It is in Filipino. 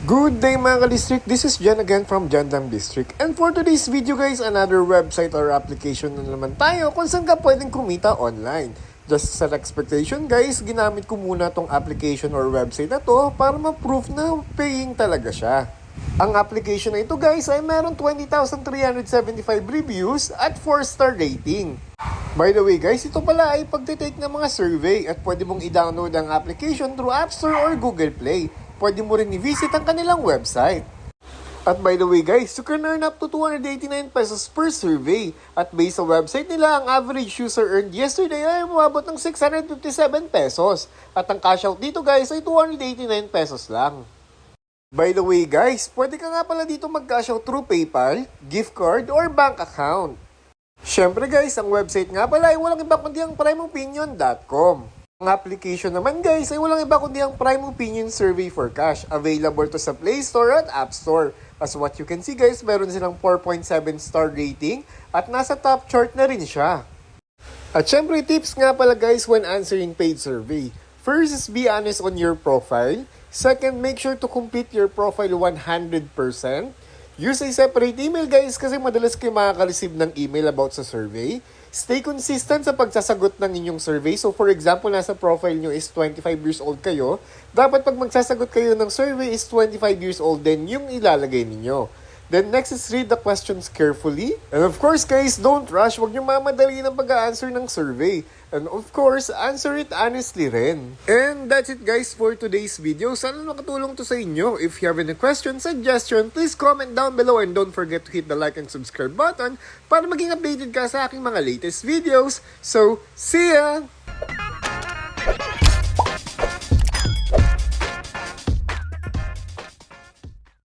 Good day mga ka-district, this is John again from Johndam District. And for today's video guys, another website or application na naman tayo kung saan ka pwedeng kumita online. Just set expectation guys, ginamit ko muna tong application or website na to para ma-proof na paying talaga siya. Ang application na ito guys ay meron 20,375 reviews at 4-star rating. By the way guys, ito pala ay pagtitake ng mga survey at pwede mong i-download ang application through App Store or Google Play. Pwede mo rin i-visit ang kanilang website. At by the way guys, you can earn up to 289 pesos per survey. At based sa website nila, ang average user earned yesterday ay umabot ng 657 pesos. At ang cash out dito guys ay 289 pesos lang. By the way guys, pwede ka nga pala dito mag-cash out through PayPal, gift card, or bank account. Syempre guys, ang website nga pala ay walang iba kundi ang primeopinion.com. Ang application naman guys ay walang iba kundi ang Prime Opinion Survey for Cash. Available to sa Play Store at App Store. As what you can see guys, meron silang 4.7 star rating at nasa top chart na rin siya. At syempre tips nga pala guys when answering paid survey. First is be honest on your profile. Second, make sure to complete your profile 100%. Use a separate email guys kasi madalas kayo makaka-receive ng email about sa survey. Stay consistent sa pagsasagot ng inyong survey. So for example, nasa profile nyo is 25 years old kayo. Dapat pag magsasagot kayo ng survey is 25 years old din yung ilalagay ninyo. Then next is read the questions carefully. And of course guys, don't rush. Huwag nyo mamadali ng pag-a-answer ng survey. And of course, answer it honestly rin. And that's it guys for today's video. Sana makatulong to sa inyo. If you have any questions, suggestion, please comment down below. And don't forget to hit the like and subscribe button para maging updated ka sa aking mga latest videos. So, see ya!